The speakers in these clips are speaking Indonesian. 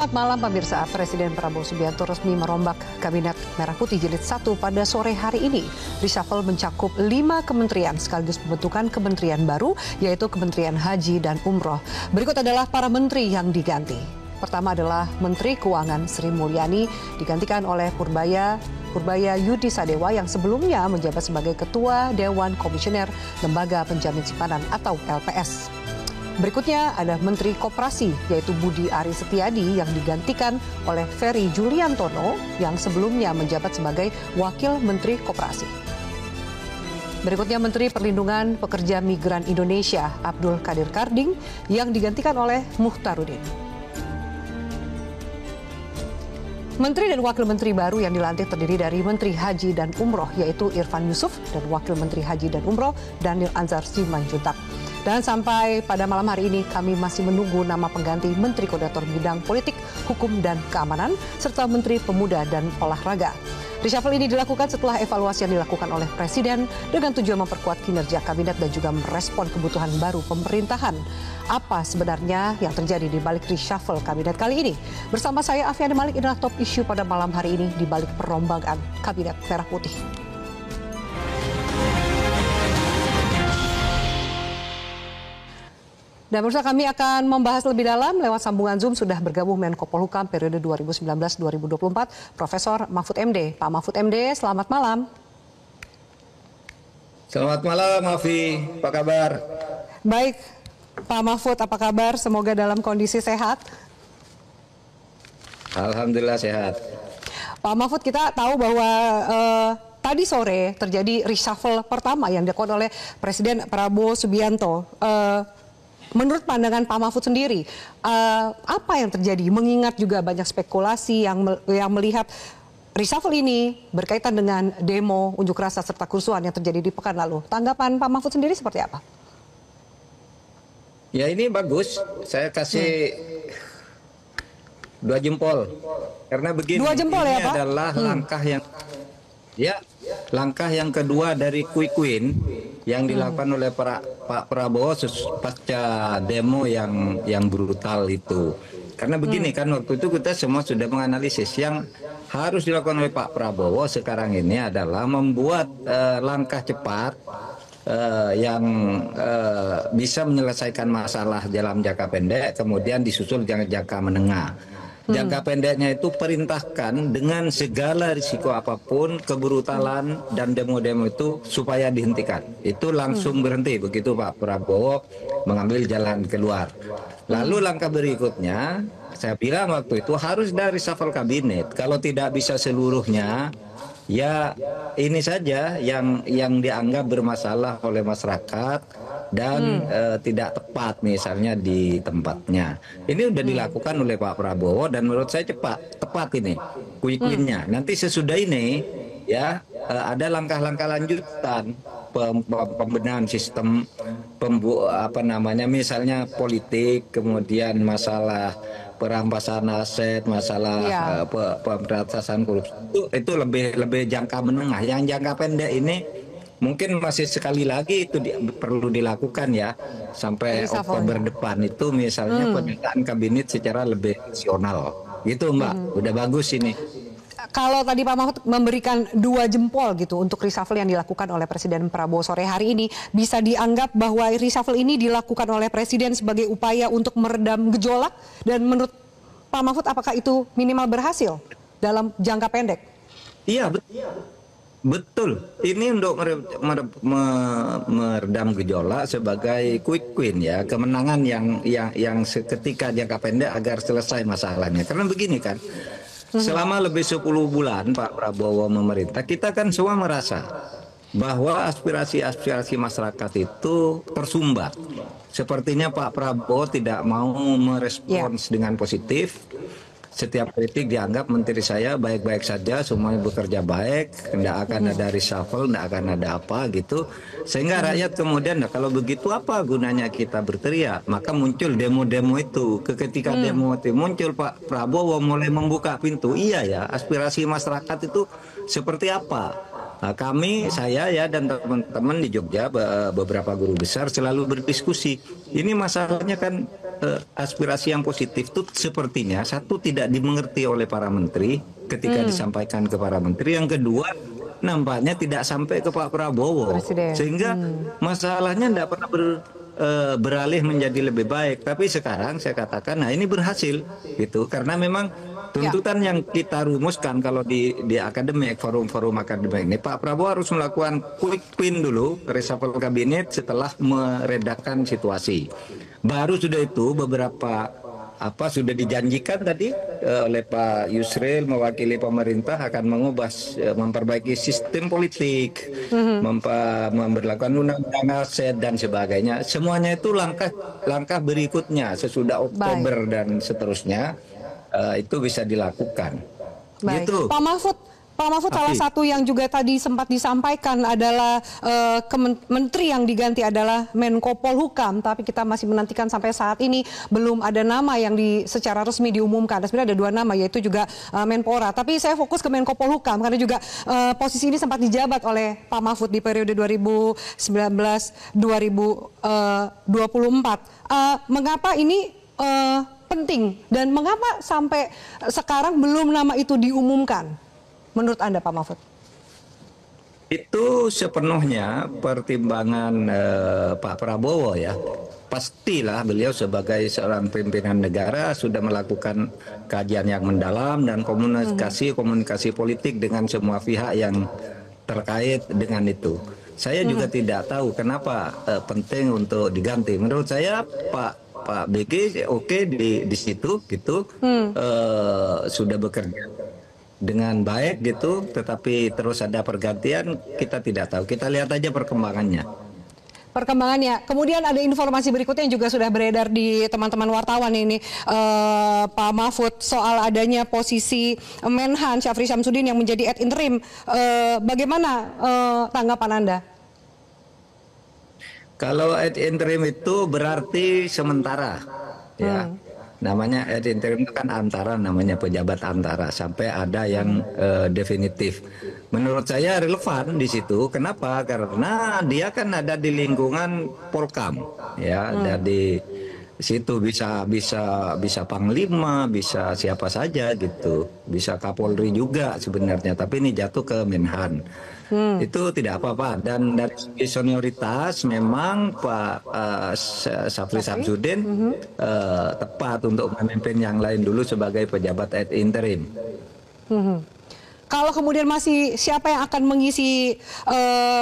Selamat malam pemirsa, Presiden Prabowo Subianto resmi merombak Kabinet Merah Putih Jilid 1 pada sore hari ini. Reshuffle mencakup 5 kementerian sekaligus pembentukan kementerian baru yaitu Kementerian Haji dan Umroh. Berikut adalah para menteri yang diganti. Pertama adalah Menteri Keuangan Sri Mulyani digantikan oleh Purbaya Yudi Sadewa yang sebelumnya menjabat sebagai Ketua Dewan Komisioner Lembaga Penjamin Simpanan atau LPS. Berikutnya ada Menteri Koperasi yaitu Budi Aris Setiadi yang digantikan oleh Ferry Juliantono yang sebelumnya menjabat sebagai Wakil Menteri Koperasi. Berikutnya Menteri Perlindungan Pekerja Migran Indonesia Abdul Qadir Karding yang digantikan oleh Muhtarudin. Menteri dan Wakil Menteri baru yang dilantik terdiri dari Menteri Haji dan Umroh yaitu Irfan Yusuf dan Wakil Menteri Haji dan Umroh Daniel Anzar Simanjuntak. Dan sampai pada malam hari ini kami masih menunggu nama pengganti Menteri Koordinator Bidang Politik, Hukum dan Keamanan serta Menteri Pemuda dan Olahraga. Reshuffle ini dilakukan setelah evaluasi yang dilakukan oleh Presiden dengan tujuan memperkuat kinerja kabinet dan juga merespon kebutuhan baru pemerintahan. Apa sebenarnya yang terjadi di balik reshuffle kabinet kali ini? Bersama saya Afiani Malik, inilah top isu pada malam hari ini di balik perombakan Kabinet Merah Putih. Dan pemirsa, kami akan membahas lebih dalam lewat sambungan Zoom sudah bergabung Menko Polhukam periode 2019-2024 Profesor Mahfud MD. Pak Mahfud MD, selamat malam. Selamat malam, Afi. Apa kabar? Baik, Pak Mahfud, apa kabar? Semoga dalam kondisi sehat. Alhamdulillah sehat. Pak Mahfud, kita tahu bahwa tadi sore terjadi reshuffle pertama yang dilakukan oleh Presiden Prabowo Subianto. Menurut pandangan Pak Mahfud sendiri, apa yang terjadi? Mengingat juga banyak spekulasi yang melihat reshuffle ini berkaitan dengan demo, unjuk rasa, serta kerusuhan yang terjadi di pekan lalu. Tanggapan Pak Mahfud sendiri seperti apa? Ya ini bagus, saya kasih 2 jempol. Karena begini, 2 jempol ini ya, Pak? adalah langkah yang kedua dari quick win yang dilakukan oleh Pak Prabowo pasca demo yang brutal itu. Karena begini kan, waktu itu kita semua sudah menganalisis yang harus dilakukan oleh Pak Prabowo sekarang ini adalah membuat langkah cepat yang bisa menyelesaikan masalah dalam jangka pendek, kemudian disusul jangka menengah. Jangka pendeknya itu perintahkan dengan segala risiko apapun, kebrutalan dan demo-demo itu supaya dihentikan. Itu langsung berhenti, begitu Pak Prabowo mengambil jalan keluar. Lalu langkah berikutnya, saya bilang waktu itu harus dari reshuffle kabinet. Kalau tidak bisa seluruhnya, ya ini saja yang dianggap bermasalah oleh masyarakat dan tidak tepat misalnya di tempatnya. Ini sudah dilakukan oleh Pak Prabowo dan menurut saya tepat ini quick win-nya. Nanti sesudah ini ya ada langkah-langkah lanjutan pembenahan sistem misalnya politik, kemudian masalah perampasan aset, masalah pemberantasan korupsi itu lebih jangka menengah. Yang jangka pendek ini mungkin masih sekali lagi itu perlu dilakukan ya sampai Oktober depan itu misalnya pemetaan kabinet secara lebih rasional. Gitu Mbak, udah bagus ini. Kalau tadi Pak Mahfud memberikan 2 jempol gitu untuk reshuffle yang dilakukan oleh Presiden Prabowo sore hari ini, bisa dianggap bahwa reshuffle ini dilakukan oleh Presiden sebagai upaya untuk meredam gejolak, dan menurut Pak Mahfud apakah itu minimal berhasil dalam jangka pendek? Iya, betul. Ini untuk meredam gejolak sebagai quick win ya, kemenangan yang seketika jangka pendek agar selesai masalahnya. Karena begini kan, selama lebih 10 bulan Pak Prabowo memerintah, kita kan semua merasa bahwa aspirasi masyarakat itu tersumbat. Sepertinya Pak Prabowo tidak mau merespons dengan positif. Setiap kritik dianggap menteri saya baik-baik saja, semuanya bekerja baik, tidak akan ada reshuffle, tidak akan ada apa gitu. Sehingga rakyat kemudian, nah, kalau begitu apa gunanya kita berteriak? Maka muncul demo-demo itu. Ketika demo itu muncul, Pak Prabowo mulai membuka pintu. Iya ya, aspirasi masyarakat itu seperti apa? Saya ya dan teman-teman di Jogja, beberapa guru besar selalu berdiskusi. Ini masalahnya kan aspirasi yang positif itu sepertinya satu tidak dimengerti oleh para menteri ketika disampaikan ke para menteri. Yang kedua, nampaknya tidak sampai ke Pak Prabowo, Presiden. sehingga masalahnya tidak pernah beralih menjadi lebih baik. Tapi sekarang saya katakan, nah ini berhasil gitu, karena memang tuntutan yang kita rumuskan kalau di akademik, forum-forum akademik ini, Pak Prabowo harus melakukan quick win dulu, reshuffle kabinet setelah meredakan situasi. Baru sudah itu beberapa sudah dijanjikan tadi oleh Pak Yusril mewakili pemerintah akan mengubah, memperbaiki sistem politik, memberlakukan undang-undang aset dan sebagainya. Semuanya itu langkah berikutnya sesudah Oktober dan seterusnya itu bisa dilakukan. Baik. Gitu. Pak Mahfud, salah satu yang juga tadi sempat disampaikan adalah menteri yang diganti adalah Menko Polhukam, tapi kita masih menantikan sampai saat ini belum ada nama yang secara resmi diumumkan. Dan sebenarnya ada dua nama, yaitu juga Menpora. Tapi saya fokus ke Menko Polhukam karena juga posisi ini sempat dijabat oleh Pak Mahfud di periode 2019-2024. Mengapa ini penting dan mengapa sampai sekarang belum nama itu diumumkan? Menurut Anda, Pak Mahfud? Itu sepenuhnya pertimbangan Pak Prabowo ya. Pastilah beliau sebagai seorang pimpinan negara sudah melakukan kajian yang mendalam dan komunikasi politik dengan semua pihak yang terkait dengan itu. Saya juga tidak tahu kenapa penting untuk diganti. Menurut saya Pak BG oke di situ gitu, sudah bekerja dengan baik gitu, tetapi terus ada pergantian, kita tidak tahu. Kita lihat aja perkembangannya. Kemudian ada informasi berikutnya yang juga sudah beredar di teman-teman wartawan ini, Pak Mahfud, soal adanya posisi Menhan Syafri Syamsuddin yang menjadi ad interim. Bagaimana tanggapan Anda? Kalau ad interim itu berarti sementara, ya. Namanya ad interim itu kan antara, namanya pejabat antara sampai ada yang definitif. Menurut saya relevan di situ. Kenapa? Karena dia kan ada di lingkungan Polkam, ya. Ada di situ bisa Panglima, bisa siapa saja gitu, bisa Kapolri juga sebenarnya. Tapi ini jatuh ke Menhan. Itu tidak apa-apa, dan dari segi senioritas memang Pak Syafri Syamsuddin tepat untuk memimpin yang lain dulu sebagai pejabat ad interim. Kalau kemudian masih siapa yang akan mengisi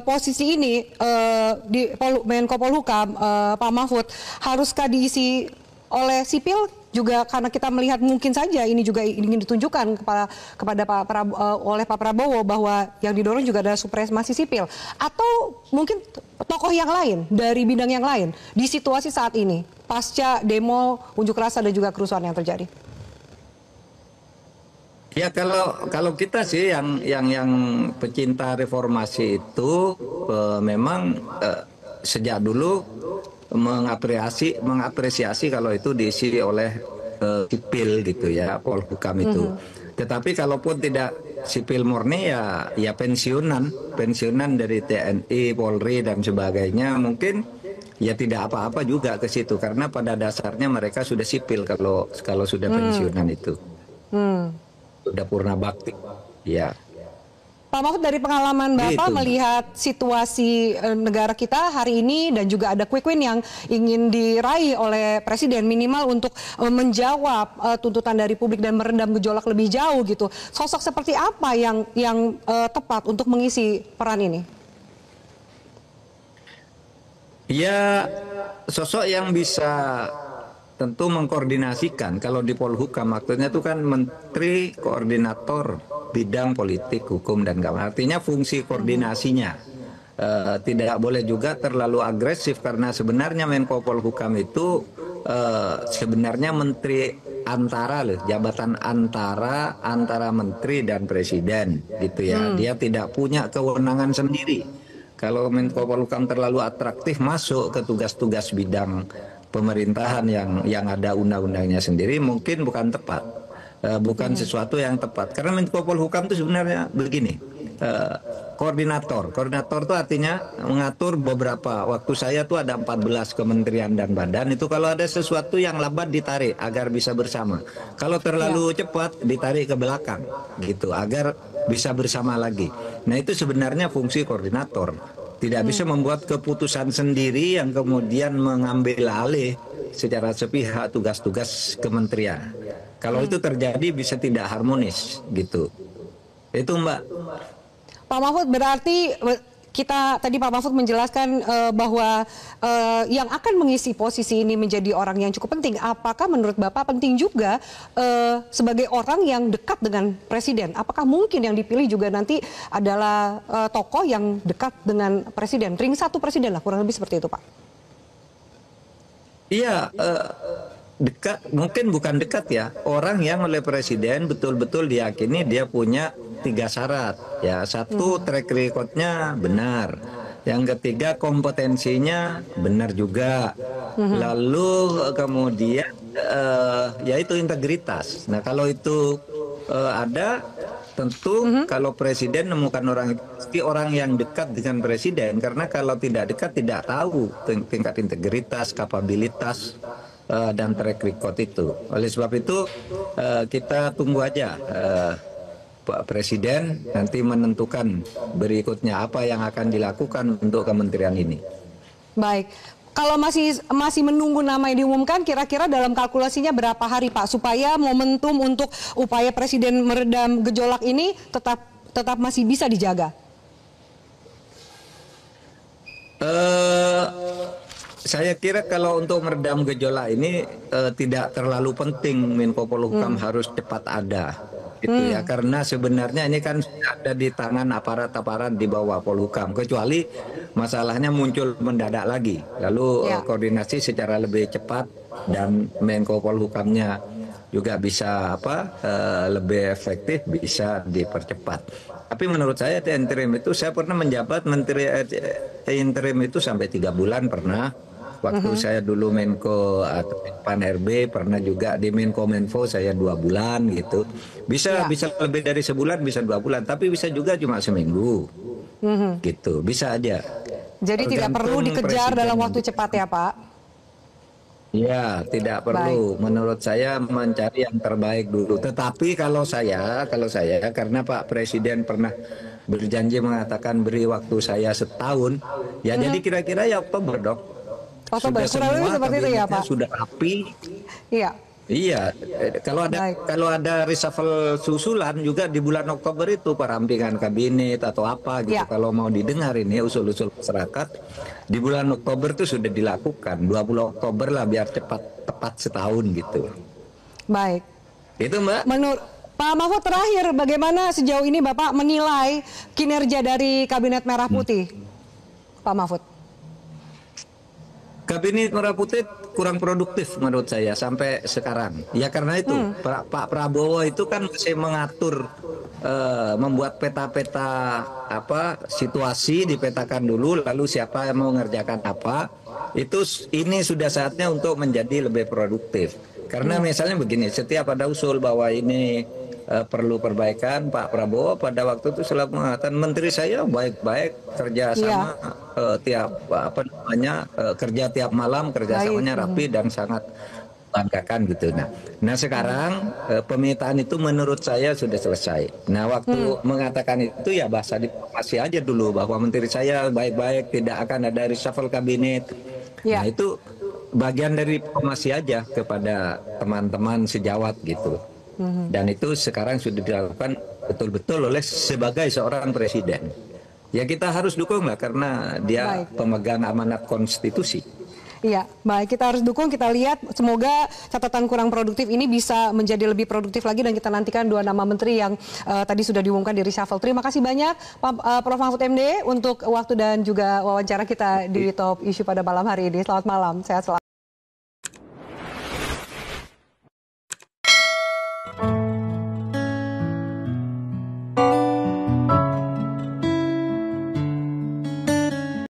posisi ini di Menko Polhukam, Pak Mahfud, haruskah diisi oleh sipil? Juga karena kita melihat mungkin saja ini juga ingin ditunjukkan kepada oleh Pak Prabowo bahwa yang didorong juga adalah supremasi sipil, atau mungkin tokoh yang lain dari bidang yang lain di situasi saat ini pasca demo, unjuk rasa dan juga kerusuhan yang terjadi. Ya kalau kita sih yang pecinta reformasi itu memang sejak dulu mengapresiasi kalau itu diisi oleh sipil gitu ya, Polhukam itu. Tetapi kalaupun tidak sipil murni ya pensiunan dari TNI, Polri dan sebagainya, mungkin ya tidak apa-apa juga ke situ, karena pada dasarnya mereka sudah sipil kalau sudah pensiunan itu. Sudah purna bakti. Ya. Pak Mahfud, dari pengalaman Bapak melihat situasi negara kita hari ini dan juga ada quick win yang ingin diraih oleh Presiden minimal untuk menjawab tuntutan dari publik dan meredam gejolak lebih jauh gitu. Sosok seperti apa yang tepat untuk mengisi peran ini? Ya, sosok yang bisa tentu mengkoordinasikan. Kalau di Polhukam maksudnya itu kan menteri koordinator bidang politik, hukum, dan keamanan. Artinya fungsi koordinasinya tidak boleh juga terlalu agresif, karena sebenarnya Menko Polhukam itu sebenarnya menteri antara jabatan antara menteri dan presiden gitu ya. Dia tidak punya kewenangan sendiri. Kalau Menko Polhukam terlalu atraktif masuk ke tugas-tugas bidang pemerintahan yang ada undang-undangnya sendiri, mungkin bukan tepat. bukan sesuatu yang tepat. Karena Menko Polhukam itu sebenarnya begini, koordinator. Koordinator itu artinya mengatur beberapa. Waktu saya tuh ada 14 kementerian dan badan, itu kalau ada sesuatu yang lambat ditarik agar bisa bersama. Kalau terlalu cepat ditarik ke belakang gitu agar bisa bersama lagi. Nah, itu sebenarnya fungsi koordinator. Tidak bisa membuat keputusan sendiri yang kemudian mengambil alih secara sepihak tugas-tugas kementerian. Kalau itu terjadi bisa tidak harmonis gitu. Itu Mbak. Pak Mahfud, berarti tadi Pak Mahfud menjelaskan bahwa yang akan mengisi posisi ini menjadi orang yang cukup penting. Apakah menurut Bapak penting juga sebagai orang yang dekat dengan Presiden? Apakah mungkin yang dipilih juga nanti adalah tokoh yang dekat dengan Presiden? Ring satu Presiden lah, kurang lebih seperti itu Pak. Iya, dekat, mungkin bukan dekat ya. Orang yang oleh Presiden betul-betul diyakini dia punya 3 syarat. Ya, satu, track recordnya benar. Yang ketiga, kompetensinya benar juga. Lalu kemudian yaitu integritas. Nah, kalau itu ada, tentu kalau Presiden menemukan orang itu pasti orang yang dekat dengan Presiden. Karena kalau tidak dekat tidak tahu tingkat integritas, kapabilitas dan track record itu. Oleh sebab itu kita tunggu aja Pak Presiden nanti menentukan berikutnya apa yang akan dilakukan untuk kementerian ini. Baik. Kalau masih menunggu nama yang diumumkan, kira-kira dalam kalkulasinya berapa hari Pak supaya momentum untuk upaya Presiden meredam gejolak ini tetap masih bisa dijaga? Saya kira kalau untuk meredam gejolak ini tidak terlalu penting Menko Polhukam harus cepat ada. Gitu ya, karena sebenarnya ini kan ada di tangan aparat-aparat di bawah Polhukam, kecuali masalahnya muncul mendadak lagi, lalu koordinasi secara lebih cepat dan Menko Polhukamnya juga bisa lebih efektif, bisa dipercepat. Tapi menurut saya interim itu, saya pernah menjabat menteri interim itu sampai 3 bulan pernah. Waktu saya dulu Menko atau Pan RB, pernah juga di Menkominfo saya 2 bulan gitu. Bisa lebih dari sebulan, bisa 2 bulan, tapi bisa juga cuma seminggu. Gitu, bisa aja. Jadi tidak perlu dikejar dalam waktu cepat ya Pak? Ya, tidak perlu. Baik. Menurut saya mencari yang terbaik dulu. Tetapi kalau saya karena Pak Presiden pernah berjanji mengatakan beri waktu saya setahun, ya jadi kira-kira ya Oktober dok. Oktober, kurang lebih seperti itu ya Pak? Sudah rapi. Iya. Iya, kalau ada reshuffle susulan juga di bulan Oktober itu perampingan kabinet atau apa gitu. Kalau mau didengar ini usul-usul masyarakat di bulan Oktober itu sudah dilakukan. 20 Oktober lah biar tepat setahun gitu. Baik. Itu Mbak. Menurut Pak Mahfud, terakhir bagaimana sejauh ini Bapak menilai kinerja dari Kabinet Merah Putih? Pak Mahfud. Kabinet Merah Putih kurang produktif menurut saya sampai sekarang. Ya karena itu Pak Prabowo itu kan masih mengatur, membuat peta-peta situasi dipetakan dulu, lalu siapa yang mau mengerjakan apa. Ini sudah saatnya untuk menjadi lebih produktif. Karena misalnya begini, setiap ada usul bahwa ini perlu perbaikan, Pak Prabowo pada waktu itu selalu mengatakan menteri saya baik-baik, kerja sama kerja tiap malam, kerjasamanya rapi dan sangat banggakan gitu. Nah sekarang pemetaan itu menurut saya sudah selesai. Nah waktu mengatakan itu ya bahasa diplomasi aja dulu bahwa menteri saya baik-baik, tidak akan ada reshuffle kabinet. Nah itu bagian dari diplomasi aja kepada teman-teman sejawat gitu. Dan itu sekarang sudah dilakukan betul-betul oleh sebagai seorang presiden. Ya kita harus dukung lah karena dia pemegang amanat konstitusi. Iya, baik, kita harus dukung, kita lihat semoga catatan kurang produktif ini bisa menjadi lebih produktif lagi dan kita nantikan 2 nama menteri yang tadi sudah diumumkan di reshuffle. Terima kasih banyak Prof. Mahfud MD untuk waktu dan juga wawancara kita di Top Issue pada malam hari ini. Selamat malam, sehat selalu.